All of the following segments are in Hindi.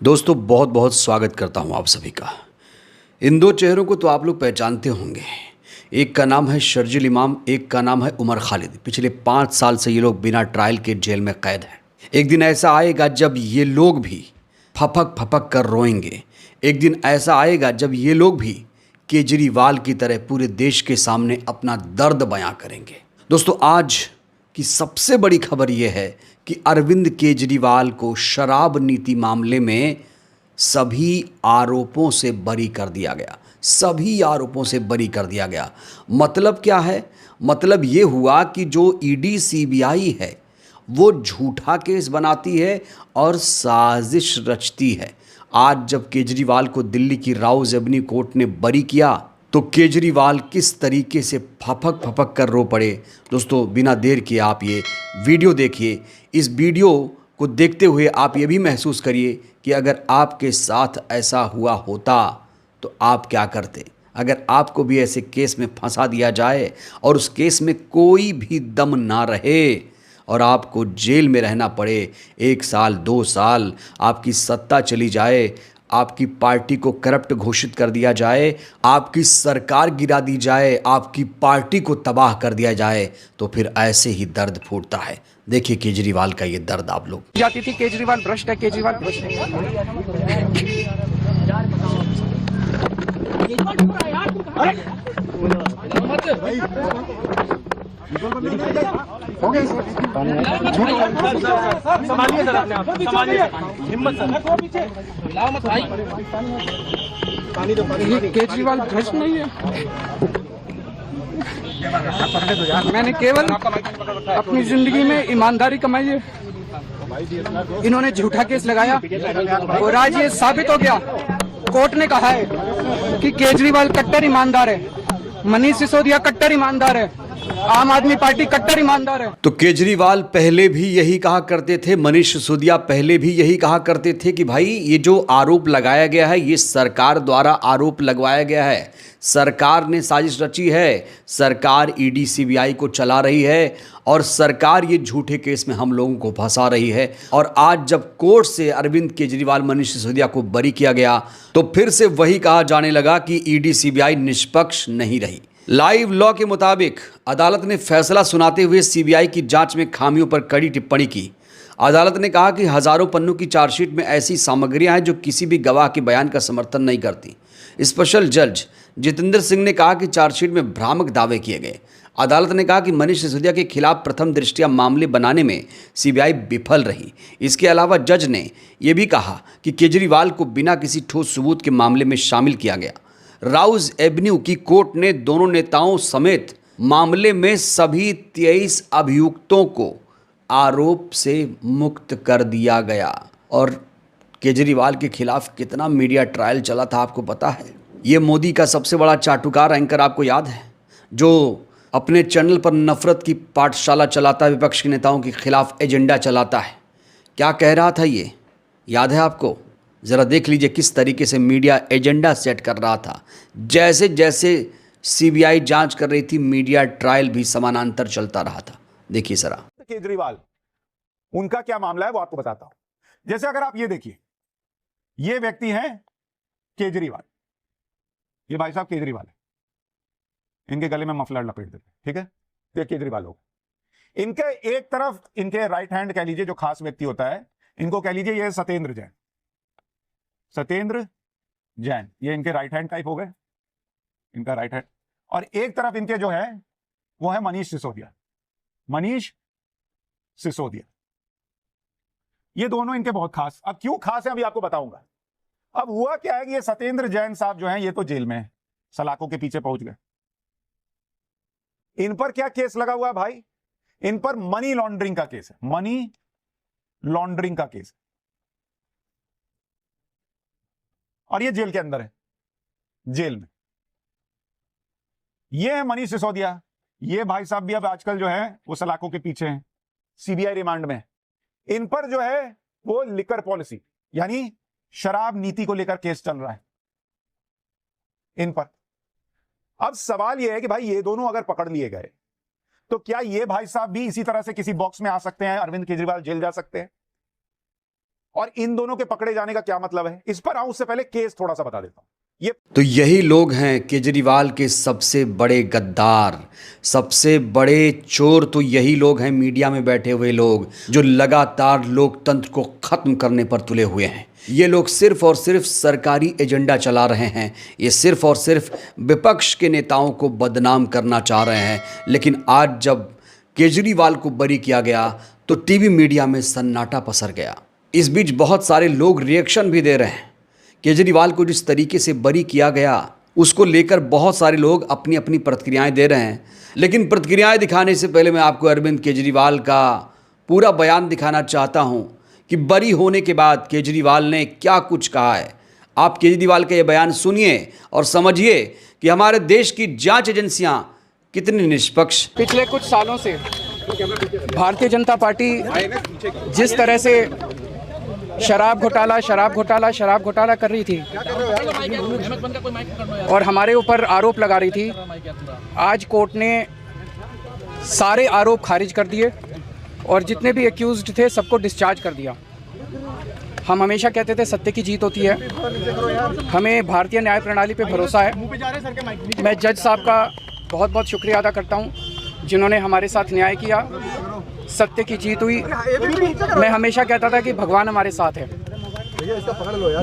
दोस्तों बहुत बहुत स्वागत करता हूं आप सभी का। इन दो चेहरों को तो आप लोग पहचानते होंगे। एक का नाम है शर्जील इमाम, एक का नाम है उमर खालिद। पिछले 5 साल से ये लोग बिना ट्रायल के जेल में कैद हैं। एक दिन ऐसा आएगा जब ये लोग भी फपक फपक कर रोएंगे। एक दिन ऐसा आएगा जब ये लोग भी केजरीवाल की तरह पूरे देश के सामने अपना दर्द बयां करेंगे। दोस्तों आज की सबसे बड़ी खबर यह है कि अरविंद केजरीवाल को शराब नीति मामले में सभी आरोपों से बरी कर दिया गया। सभी आरोपों से बरी कर दिया गया। मतलब क्या है? मतलब ये हुआ कि जो ईडी सीबीआई है वो झूठा केस बनाती है और साजिश रचती है। आज जब केजरीवाल को दिल्ली की राउज एवेन्यू कोर्ट ने बरी किया तो केजरीवाल किस तरीके से फपक फपक कर रो पड़े। दोस्तों बिना देर किए आप ये वीडियो देखिए। इस वीडियो को देखते हुए आप ये भी महसूस करिए कि अगर आपके साथ ऐसा हुआ होता तो आप क्या करते। अगर आपको भी ऐसे केस में फंसा दिया जाए और उस केस में कोई भी दम ना रहे और आपको जेल में रहना पड़े 1 साल 2 साल, आपकी सत्ता चली जाए, आपकी पार्टी को करप्ट घोषित कर दिया जाए, आपकी सरकार गिरा दी जाए, आपकी पार्टी को तबाह कर दिया जाए, तो फिर ऐसे ही दर्द फूटता है। देखिए केजरीवाल का ये दर्द आप लोग। जाती थी केजरीवाल भ्रष्ट है, केजरीवाल भ्रष्ट है। हो गया संभालिए सर, अपने आप संभालिए, हिम्मत सर, हिलाओ मत भाई। केजरीवाल भ्रष्ट नहीं है। मैंने केवल अपनी जिंदगी में ईमानदारी कमाई है। इन्होंने झूठा केस लगाया और आज ये साबित हो गया। कोर्ट ने कहा है कि केजरीवाल कट्टर ईमानदार है, मनीष सिसोदिया कट्टर ईमानदार है, आम आदमी पार्टी कट्टर ईमानदार है। तो केजरीवाल पहले भी यही कहा करते थे, मनीष सिसोदिया पहले भी यही कहा करते थे कि भाई ये जो आरोप लगाया गया है ये सरकार द्वारा आरोप लगवाया गया है, सरकार ने साजिश रची है, सरकार ईडी सीबीआई को चला रही है और सरकार ये झूठे केस में हम लोगों को फंसा रही है। और आज जब कोर्ट से अरविंद केजरीवाल मनीष सिसोदिया को बरी किया गया तो फिर से वही कहा जाने लगा कि ईडी सीबीआई निष्पक्ष नहीं रही। लाइव लॉ के मुताबिक अदालत ने फैसला सुनाते हुए सीबीआई की जांच में खामियों पर कड़ी टिप्पणी की। अदालत ने कहा कि हजारों पन्नों की चार्जशीट में ऐसी सामग्रियां हैं जो किसी भी गवाह के बयान का समर्थन नहीं करती। स्पेशल जज जितेंद्र सिंह ने कहा कि चार्जशीट में भ्रामक दावे किए गए। अदालत ने कहा कि मनीष सिसोदिया के खिलाफ प्रथम दृष्टया मामले बनाने में सीबीआई विफल रही। इसके अलावा जज ने यह भी कहा कि केजरीवाल को बिना किसी ठोस सबूत के मामले में शामिल किया गया। राउज एवेन्यू की कोर्ट ने दोनों नेताओं समेत मामले में सभी 23 अभियुक्तों को आरोप से मुक्त कर दिया गया। और केजरीवाल के खिलाफ कितना मीडिया ट्रायल चला था आपको पता है? ये मोदी का सबसे बड़ा चाटुकार एंकर आपको याद है, जो अपने चैनल पर नफरत की पाठशाला चलाता है, विपक्ष के नेताओं के खिलाफ एजेंडा चलाता है। क्या कह रहा था ये याद है आपको? ज़रा देख लीजिए किस तरीके से मीडिया एजेंडा सेट कर रहा था। जैसे जैसे सीबीआई जांच कर रही थी मीडिया ट्रायल भी समानांतर चलता रहा था। देखिए जरा। केजरीवाल उनका क्या मामला है वो आपको बताता हूं। जैसे अगर आप ये देखिए, ये व्यक्ति हैं केजरीवाल, ये भाई साहब केजरीवाल है, इनके गले में मफलर लपेट देते, ठीक है, ये केजरीवाल लोग। इनके एक तरफ इनके राइट हैंड कह लीजिए जो खास व्यक्ति होता है, इनको कह लीजिए ये सत्येंद्र जैन, सत्येंद्र जैन, ये इनके राइट हैंड टाइप हो गए, इनका राइट हैंड। और एक तरफ इनके जो है वो है मनीष सिसोदिया, मनीष सिसोदिया। ये दोनों इनके बहुत खास। अब क्यों खास है अभी आपको बताऊंगा। अब हुआ क्या है कि ये सत्येंद्र जैन साहब जो हैं ये तो जेल में है, सलाखों के पीछे पहुंच गए। इन पर क्या केस लगा हुआ है भाई? इन पर मनी लॉन्ड्रिंग का केस है, मनी लॉन्ड्रिंग का केस। और ये जेल के अंदर है, जेल में। ये है मनीष सिसोदिया, ये भाई साहब भी अब आजकल जो है वो सलाखों के पीछे हैं, सीबीआई रिमांड में। इन पर जो है वो लिकर पॉलिसी यानी शराब नीति को लेकर केस चल रहा है इन पर। अब सवाल यह है कि भाई ये दोनों अगर पकड़ लिए गए तो क्या ये भाई साहब भी इसी तरह से किसी बॉक्स में आ सकते हैं, अरविंद केजरीवाल जेल जा सकते हैं? और इन दोनों के पकड़े जाने का क्या मतलब है, इस पर आऊं उससे पहले केस थोड़ा सा बता देता हूं। ये तो यही लोग हैं केजरीवाल के सबसे बड़े गद्दार, सबसे बड़े चोर। तो यही लोग हैं मीडिया में बैठे हुए लोग जो लगातार लोकतंत्र को खत्म करने पर तुले हुए हैं। ये लोग सिर्फ और सिर्फ सरकारी एजेंडा चला रहे हैं। ये सिर्फ और सिर्फ विपक्ष के नेताओं को बदनाम करना चाह रहे हैं। लेकिन आज जब केजरीवाल को बरी किया गया तो टीवी मीडिया में सन्नाटा पसर गया। इस बीच बहुत सारे लोग रिएक्शन भी दे रहे हैं। केजरीवाल को जिस तरीके से बरी किया गया उसको लेकर बहुत सारे लोग अपनी अपनी प्रतिक्रियाएं दे रहे हैं। लेकिन प्रतिक्रियाएं दिखाने से पहले मैं आपको अरविंद केजरीवाल का पूरा बयान दिखाना चाहता हूं कि बरी होने के बाद केजरीवाल ने क्या कुछ कहा है। आप केजरीवाल का ये बयान सुनिए और समझिए कि हमारे देश की जांच एजेंसियां कितनी निष्पक्ष। पिछले कुछ सालों से भारतीय जनता पार्टी जिस तरह से शराब घोटाला कर रही थी और हमारे ऊपर आरोप लगा रही थी, आज कोर्ट ने सारे आरोप खारिज कर दिए और जितने भी एक्यूज्ड थे सबको डिस्चार्ज कर दिया। हम हमेशा कहते थे सत्य की जीत होती है, हमें भारतीय न्याय प्रणाली पे भरोसा है। मैं जज साहब का बहुत बहुत शुक्रिया अदा करता हूं जिन्होंने हमारे साथ न्याय किया, सत्य की जीत हुई। मैं हमेशा कहता था कि भगवान हमारे साथ है।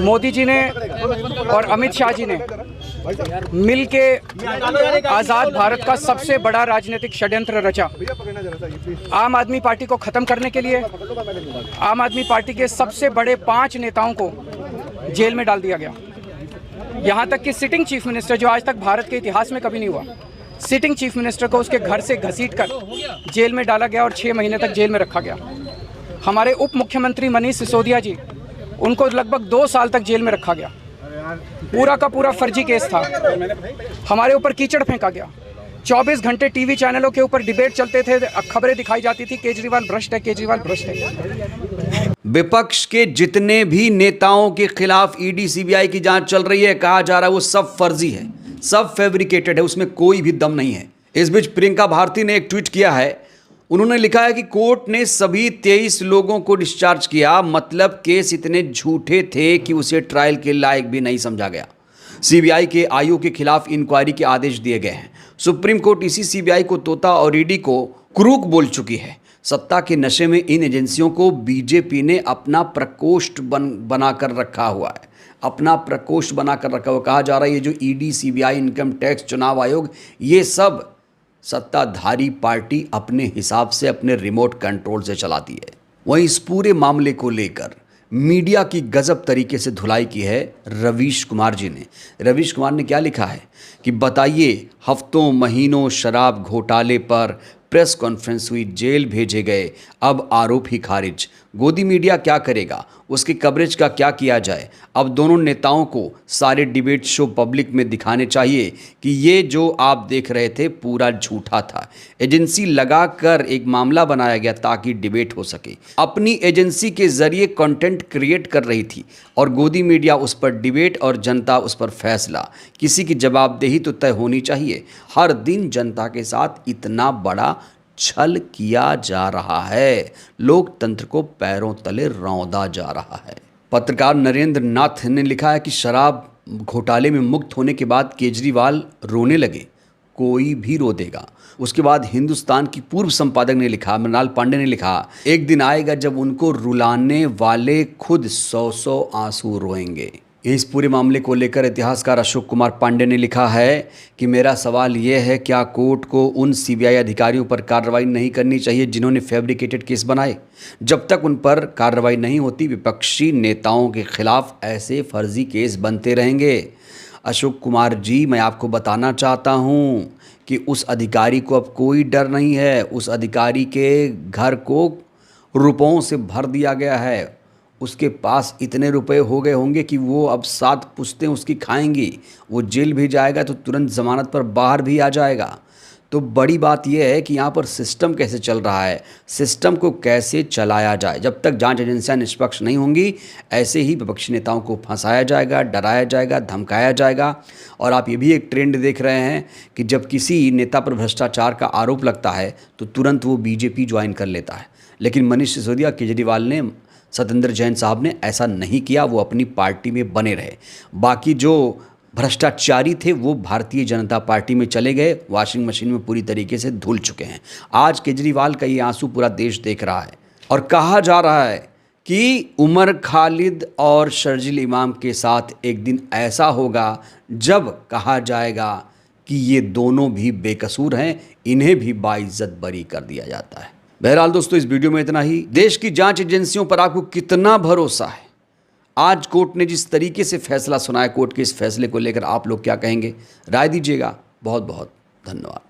मोदी जी ने और अमित शाह जी ने मिलके आज़ाद भारत का सबसे बड़ा राजनीतिक षड्यंत्र रचा। आम आदमी पार्टी को ख़त्म करने के लिए आम आदमी पार्टी के सबसे बड़े 5 नेताओं को जेल में डाल दिया गया। यहाँ तक कि सिटिंग चीफ मिनिस्टर, जो आज तक भारत के इतिहास में कभी नहीं हुआ, सिटिंग चीफ मिनिस्टर को उसके घर से घसीटकर जेल में डाला गया और 6 महीने तक जेल में रखा गया। हमारे उप मुख्यमंत्री मनीष सिसोदिया जी, उनको लगभग 2 साल तक जेल में रखा गया। पूरा का पूरा फर्जी केस था। हमारे ऊपर कीचड़ फेंका गया। 24 घंटे टीवी चैनलों के ऊपर डिबेट चलते थे, खबरें दिखाई जाती थी केजरीवाल भ्रष्ट है, केजरीवाल भ्रष्ट है। विपक्ष के जितने भी नेताओं के खिलाफ ईडी सीबीआई की जांच चल रही है, कहा जा रहा है वो सब फर्जी है, सब फैब्रिकेटेड है, उसमें कोई भी दम नहीं है। इस बीच प्रियंका भारती ने एक ट्वीट किया है। उन्होंने लिखा है कि कोर्ट ने सभी 23 लोगों को डिस्चार्ज किया, मतलब केस इतने झूठे थे कि उसे ट्रायल के लायक भी नहीं समझा गया। सीबीआई के आईओ के खिलाफ इंक्वायरी के आदेश दिए गए हैं। सुप्रीम कोर्ट इसी सीबीआई को तोता और ईडी को क्रूक बोल चुकी है। सत्ता के नशे में इन एजेंसियों को बीजेपी ने अपना प्रकोष्ठ बनाकर रखा हुआ है, अपना प्रकोष्ठ बनाकर रखा हुआ। कहा जा रहा है ये जो ईडी, सीबीआई, इनकम टैक्स, चुनाव आयोग, ये सब सत्ताधारी पार्टी अपने हिसाब से, अपने रिमोट कंट्रोल से चलाती है। वहीं इस पूरे मामले को लेकर मीडिया की गजब तरीके से धुलाई की है रवीश कुमार जी ने। रवीश कुमार ने क्या लिखा है कि बताइए, हफ्तों महीनों शराब घोटाले पर प्रेस कॉन्फ्रेंस हुई, जेल भेजे गए, अब आरोप ही खारिज। गोदी मीडिया क्या करेगा, उसकी कवरेज का क्या किया जाए। अब दोनों नेताओं को सारे डिबेट शो पब्लिक में दिखाने चाहिए कि ये जो आप देख रहे थे पूरा झूठा था। एजेंसी लगाकर एक मामला बनाया गया ताकि डिबेट हो सके। अपनी एजेंसी के जरिए कंटेंट क्रिएट कर रही थी और गोदी मीडिया उस पर डिबेट और जनता उस पर फैसला। किसी की जवाबदेही तो तय होनी चाहिए। हर दिन जनता के साथ इतना बड़ा छल किया जा रहा है, लोकतंत्र को पैरों तले रौंदा जा रहा है। पत्रकार नरेंद्र नाथ ने लिखा है कि शराब घोटाले में मुक्त होने के बाद केजरीवाल रोने लगे, कोई भी रो देगा। उसके बाद हिंदुस्तान की पूर्व संपादक ने लिखा, मृणाल पांडे ने लिखा, एक दिन आएगा जब उनको रुलाने वाले खुद 100 आंसू रोएंगे। इस पूरे मामले को लेकर इतिहासकार अशोक कुमार पांडे ने लिखा है कि मेरा सवाल यह है, क्या कोर्ट को उन सीबीआई अधिकारियों पर कार्रवाई नहीं करनी चाहिए जिन्होंने फैब्रिकेटेड केस बनाए? जब तक उन पर कार्रवाई नहीं होती, विपक्षी नेताओं के खिलाफ ऐसे फर्जी केस बनते रहेंगे। अशोक कुमार जी, मैं आपको बताना चाहता हूँ कि उस अधिकारी को अब कोई डर नहीं है। उस अधिकारी के घर को रुपयों से भर दिया गया है। उसके पास इतने रुपए हो गए होंगे कि वो अब 7 पुश्तें उसकी खाएंगी। वो जेल भी जाएगा तो तुरंत ज़मानत पर बाहर भी आ जाएगा। तो बड़ी बात यह है कि यहाँ पर सिस्टम कैसे चल रहा है, सिस्टम को कैसे चलाया जाए। जब तक जांच एजेंसियां निष्पक्ष नहीं होंगी, ऐसे ही विपक्षी नेताओं को फंसाया जाएगा, डराया जाएगा, धमकाया जाएगा। और आप ये भी एक ट्रेंड देख रहे हैं कि जब किसी नेता पर भ्रष्टाचार का आरोप लगता है तो तुरंत वो बीजेपी ज्वाइन कर लेता है। लेकिन मनीष सिसोदिया, केजरीवाल ने सत्येंद्र जैन साहब ने ऐसा नहीं किया, वो अपनी पार्टी में बने रहे। बाकी जो भ्रष्टाचारी थे वो भारतीय जनता पार्टी में चले गए, वॉशिंग मशीन में पूरी तरीके से धुल चुके हैं। आज केजरीवाल का ये आंसू पूरा देश देख रहा है और कहा जा रहा है कि उमर खालिद और शर्जील इमाम के साथ एक दिन ऐसा होगा जब कहा जाएगा कि ये दोनों भी बेकसूर हैं, इन्हें भी बाइज्जत बरी कर दिया जाता है। बहरहाल दोस्तों, इस वीडियो में इतना ही। देश की जांच एजेंसियों पर आपको कितना भरोसा है? आज कोर्ट ने जिस तरीके से फैसला सुनाया, कोर्ट के इस फैसले को लेकर आप लोग क्या कहेंगे? राय दीजिएगा। बहुत बहुत धन्यवाद।